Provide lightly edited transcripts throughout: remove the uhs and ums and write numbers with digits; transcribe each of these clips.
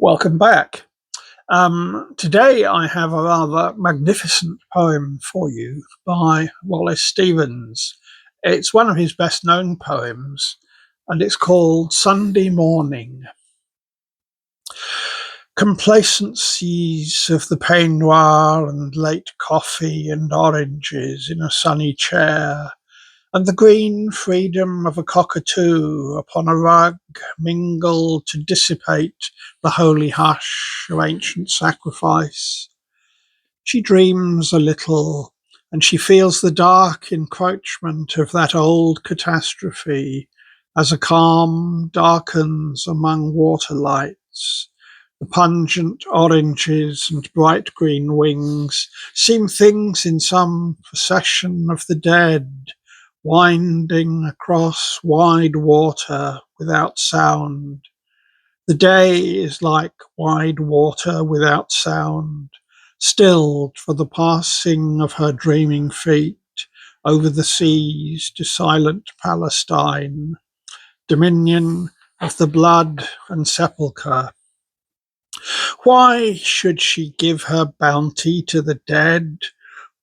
Welcome back. Today I have a rather magnificent poem for you by Wallace Stevens. It's one of his best known poems and it's called Sunday Morning. Complacencies of the peignoir and late coffee and oranges in a sunny chair, and the green freedom of a cockatoo upon a rug mingle to dissipate the holy hush of ancient sacrifice. She dreams a little, and she feels the dark encroachment of that old catastrophe as a calm darkens among water lights. The pungent oranges and bright green wings seem things in some procession of the dead, winding across wide water without sound. The day is like wide water without sound, stilled for the passing of her dreaming feet over the seas to silent Palestine, dominion of the blood and sepulchre. Why should she give her bounty to the dead?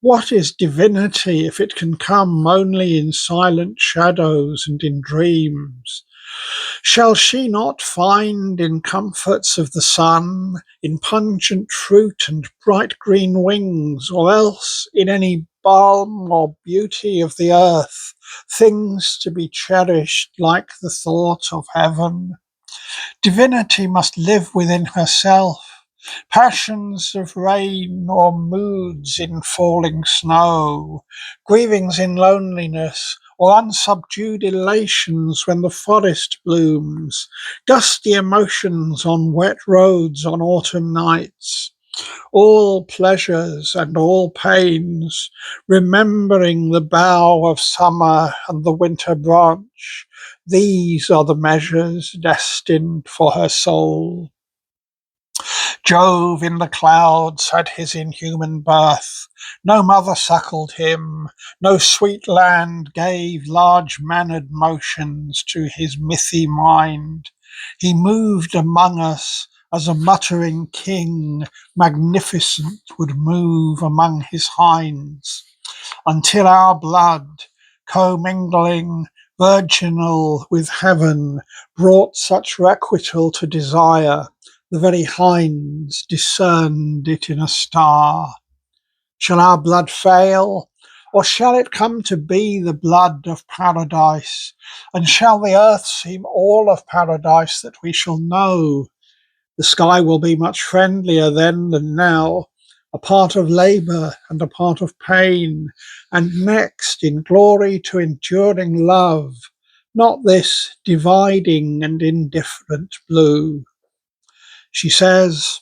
What is divinity if it can come only in silent shadows and in dreams? Shall she not find in comforts of the sun, in pungent fruit and bright green wings, or else in any balm or beauty of the earth, things to be cherished like the thought of heaven? Divinity must live within herself. Passions of rain or moods in falling snow, grievings in loneliness or unsubdued elations when the forest blooms, gusty emotions on wet roads on autumn nights, all pleasures and all pains, remembering the bough of summer and the winter branch. These are the measures destined for her soul. Jove in the clouds had his inhuman birth. No mother suckled him, no sweet land gave large mannered motions to his mythy mind. He moved among us as a muttering king, magnificent, would move among his hinds, until our blood, commingling virginal with heaven, brought such requital to desire, the very hinds discerned it in a star. Shall our blood fail, or shall it come to be the blood of paradise? And shall the earth seem all of paradise that we shall know? The sky will be much friendlier then than now, a part of labour and a part of pain, and next in glory to enduring love, not this dividing and indifferent blue. She says,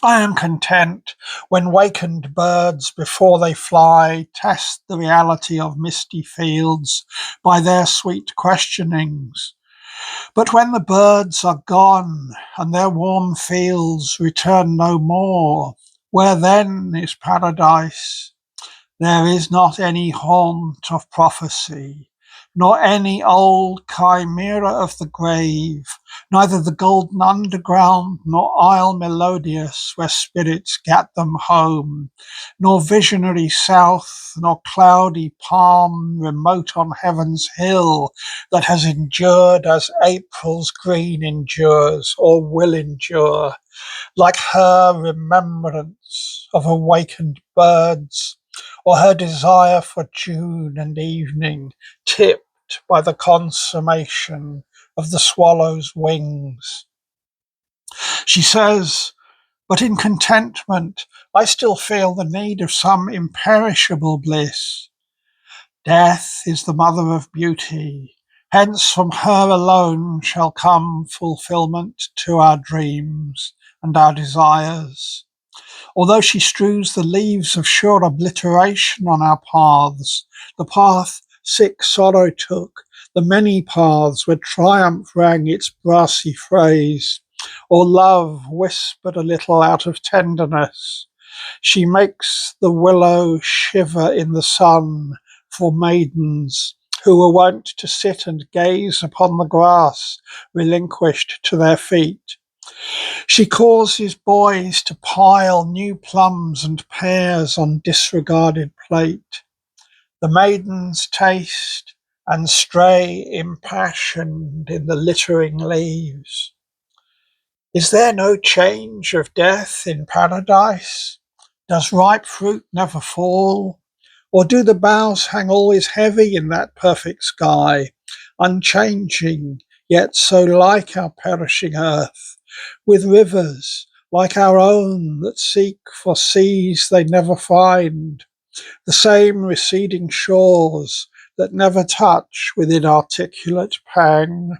I am content when wakened birds before they fly test the reality of misty fields by their sweet questionings. But when the birds are gone and their warm fields return no more, where then is paradise? There is not any haunt of prophecy, nor any old chimera of the grave, neither the golden underground, nor isle melodious where spirits get them home, nor visionary south, nor cloudy palm remote on heaven's hill that has endured as April's green endures or will endure, like her remembrance of awakened birds, or her desire for June and evening, tipped by the consummation of the swallow's wings. She says, but in contentment I still feel the need of some imperishable bliss. Death is the mother of beauty, hence from her alone shall come fulfilment to our dreams and our desires. Although she strews the leaves of sure obliteration on our paths, the path sick sorrow took, the many paths where triumph rang its brassy phrase, or love whispered a little out of tenderness, she makes the willow shiver in the sun for maidens who were wont to sit and gaze upon the grass relinquished to their feet. She causes boys to pile new plums and pears on disregarded plate. The maidens taste and stray impassioned in the littering leaves. Is there no change of death in paradise? Does ripe fruit never fall? Or do the boughs hang always heavy in that perfect sky, unchanging, yet so like our perishing earth, with rivers like our own that seek for seas they never find, the same receding shores that never touch with inarticulate pang?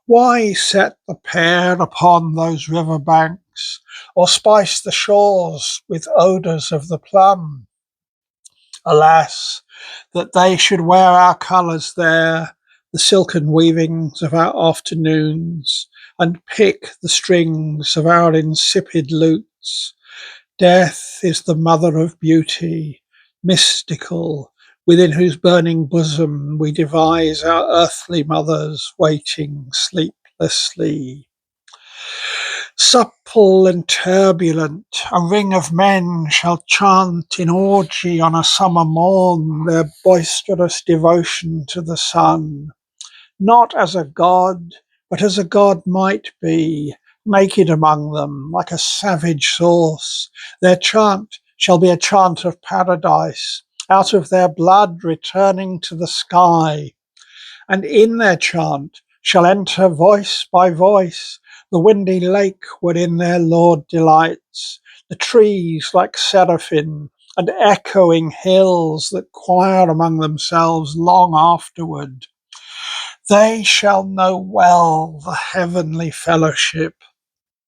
Why set the pear upon those river banks, or spice the shores with odours of the plum? Alas, that they should wear our colours there, the silken weavings of our afternoons, and pick the strings of our insipid lutes. Death is the mother of beauty, mystical, within whose burning bosom we devise our earthly mothers waiting sleeplessly. Supple and turbulent, a ring of men shall chant in orgy on a summer morn their boisterous devotion to the sun, not as a god, but as a god might be, naked among them, like a savage source. Their chant shall be a chant of paradise, out of their blood returning to the sky, and in their chant shall enter voice by voice the windy lake wherein their Lord delights, the trees like seraphim, and echoing hills that choir among themselves long afterward. They shall know well the heavenly fellowship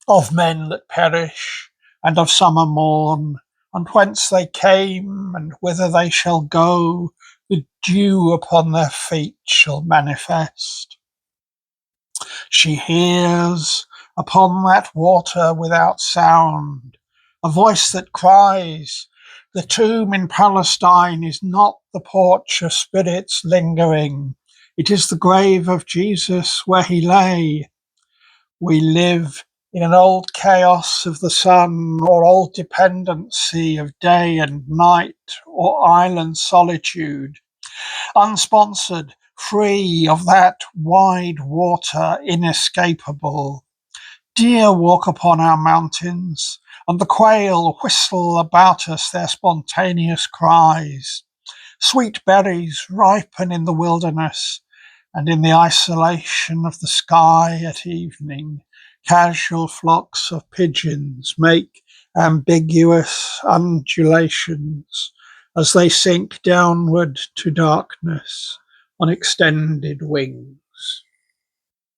of men that perish, and of summer morn, and whence they came, and whither they shall go, the dew upon their feet shall manifest. She hears upon that water without sound a voice that cries, the tomb in Palestine is not the porch of spirits lingering, it is the grave of Jesus where he lay. We live in an old chaos of the sun, or old dependency of day and night, or island solitude, unsponsored, free of that wide water inescapable. Deer walk upon our mountains, and the quail whistle about us their spontaneous cries. Sweet berries ripen in the wilderness, and in the isolation of the sky at evening, casual flocks of pigeons make ambiguous undulations as they sink downward to darkness on extended wing.